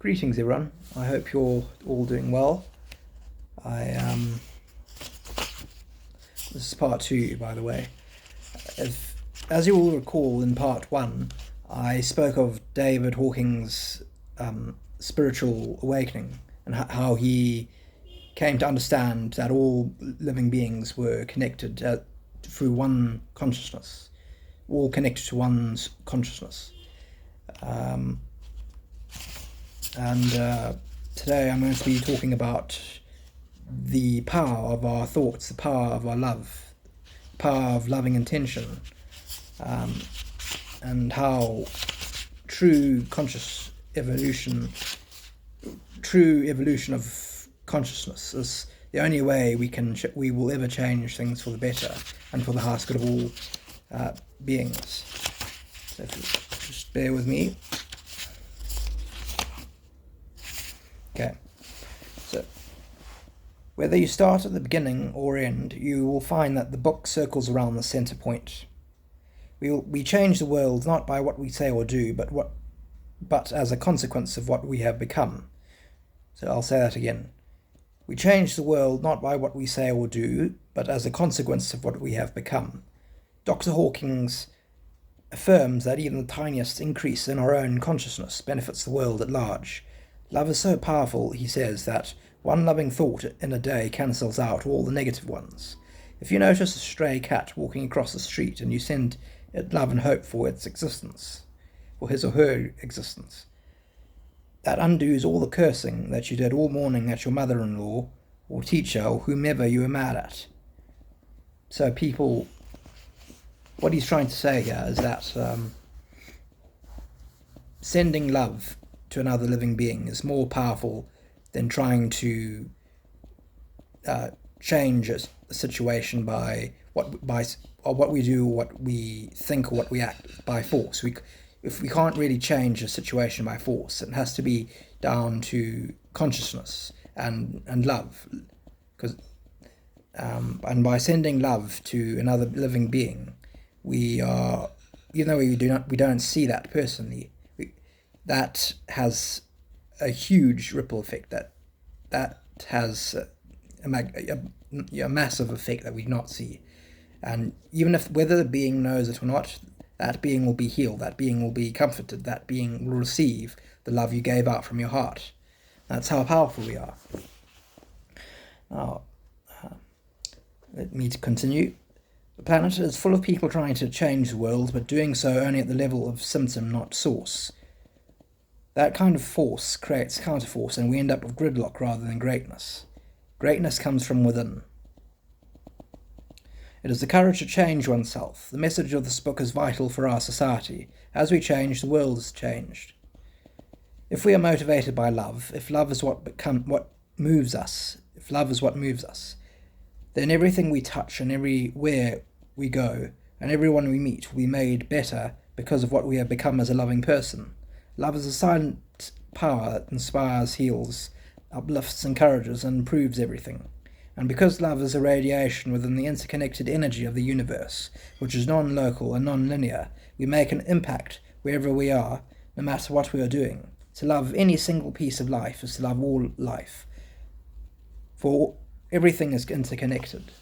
Greetings everyone, I hope you're all doing well. This is part 2, by the way. As you will recall, in part 1 I spoke of David Hawkins' spiritual awakening and how he came to understand that all living beings were connected through one consciousness, all connected to one's consciousness. And today I'm going to be talking about the power of our thoughts, the power of our love, the power of loving intention, and how true evolution of consciousness is the only way we will ever change things for the better and for the highest good of all beings. So if you just bear with me. Okay, so whether you start at the beginning or end, you will find that the book circles around the center point. We change the world not by what we say or do, but as a consequence of what we have become. So I'll say that again. We change the world not by what we say or do, but as a consequence of what we have become. Dr. Hawkins affirms that even the tiniest increase in our own consciousness benefits the world at large. Love is so powerful, he says, that one loving thought in a day cancels out all the negative ones. If you notice a stray cat walking across the street and you send it love and hope for its existence, for his or her existence, that undoes all the cursing that you did all morning at your mother-in-law or teacher or whomever you were mad at. So what he's trying to say here is that sending love to another living being is more powerful than trying to change a situation by what we do, or what we think, or what we act by force. If we can't really change a situation by force, it has to be down to consciousness and love. And by sending love to another living being, we are, even though we don't see that personally, that has a huge ripple effect. That has a massive effect that we do not see. And even whether the being knows it or not, that being will be healed, that being will be comforted, that being will receive the love you gave out from your heart. That's how powerful we are. Now, let me continue. The planet is full of people trying to change the world, but doing so only at the level of symptom, not source. That kind of force creates counterforce, and we end up with gridlock rather than greatness. Greatness comes from within. It is the courage to change oneself. The message of this book is vital for our society. As we change, the world is changed. If we are motivated by love, if love is what moves us, then everything we touch and everywhere we go and everyone we meet will be made better because of what we have become as a loving person. Love is a silent power that inspires, heals, uplifts, encourages, and improves everything. And because love is a radiation within the interconnected energy of the universe, which is non-local and non-linear, we make an impact wherever we are, no matter what we are doing. To love any single piece of life is to love all life, for everything is interconnected.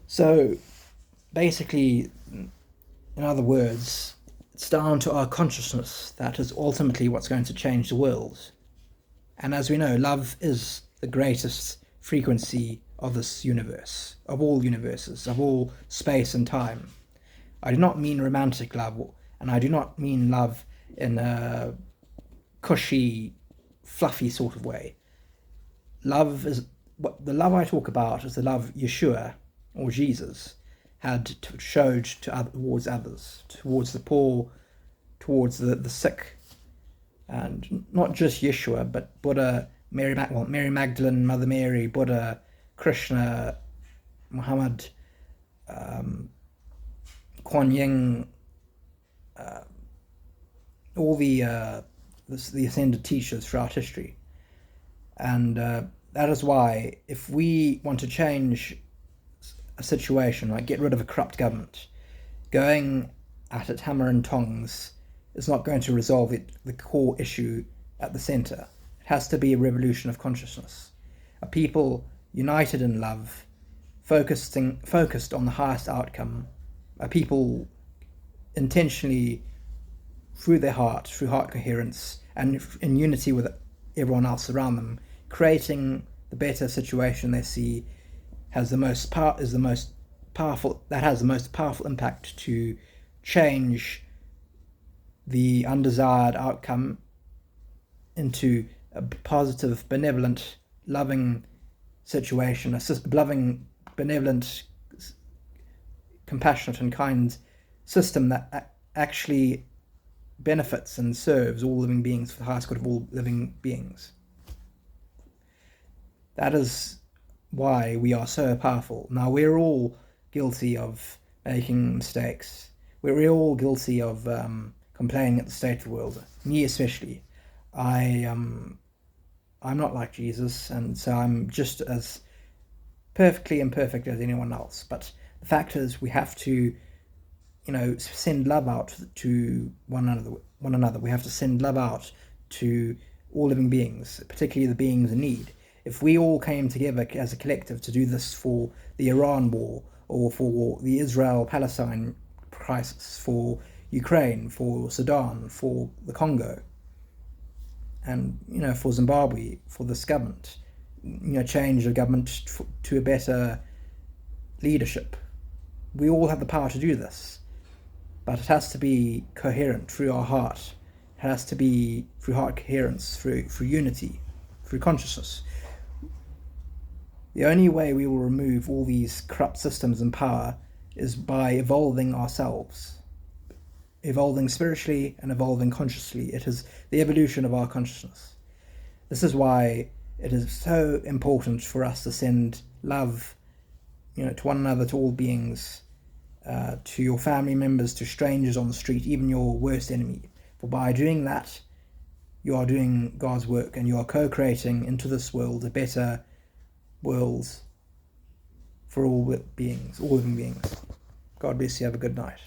So, basically, in other words, it's down to our consciousness that is ultimately what's going to change the world. And as we know, love is the greatest frequency of this universe, of all universes, of all space and time. I do not mean romantic love, and I do not mean love in a cushy, fluffy sort of way. Love is, the love I talk about is the love Yeshua, or Jesus, showed towards others, towards the poor, towards the sick, and not just Yeshua, but Buddha, Mary Magdalene, Mother Mary, Buddha, Krishna, Muhammad, Kuan Yin, all the ascended teachers throughout history. And that is why, if we want to change a situation, like get rid of a corrupt government, going at it hammer and tongs is not going to resolve the core issue at the center. It has to be a revolution of consciousness. A people united in love, focused on the highest outcome. A people intentionally, through their heart, through heart coherence, and in unity with everyone else around them, creating the better situation they see has the most powerful impact to change the undesired outcome into a positive, benevolent, loving situation, a loving, benevolent, compassionate and kind system that actually benefits and serves all living beings for the highest good of all living beings. That is why we are so powerful. Now, we're all guilty of making mistakes. We're all guilty of complaining at the state of the world. Me especially. I'm not like Jesus, and so I'm just as perfectly imperfect as anyone else. But the fact is, we have to, send love out to one another. We have to send love out to all living beings, particularly the beings in need. If we all came together as a collective to do this for the Iran war, or for the Israel-Palestine crisis, for Ukraine, for Sudan, for the Congo, and for Zimbabwe, for this government, change the government to a better leadership. We all have the power to do this, but it has to be coherent through our heart. It has to be through heart coherence, through unity, through consciousness. The only way we will remove all these corrupt systems and power is by evolving ourselves, evolving spiritually and evolving consciously. It is the evolution of our consciousness. This is why it is so important for us to send love, to one another, to all beings, to your family members, to strangers on the street, even your worst enemy. For by doing that, you are doing God's work, and you are co-creating into this world a better world for all beings, all living beings. God bless you. Have a good night.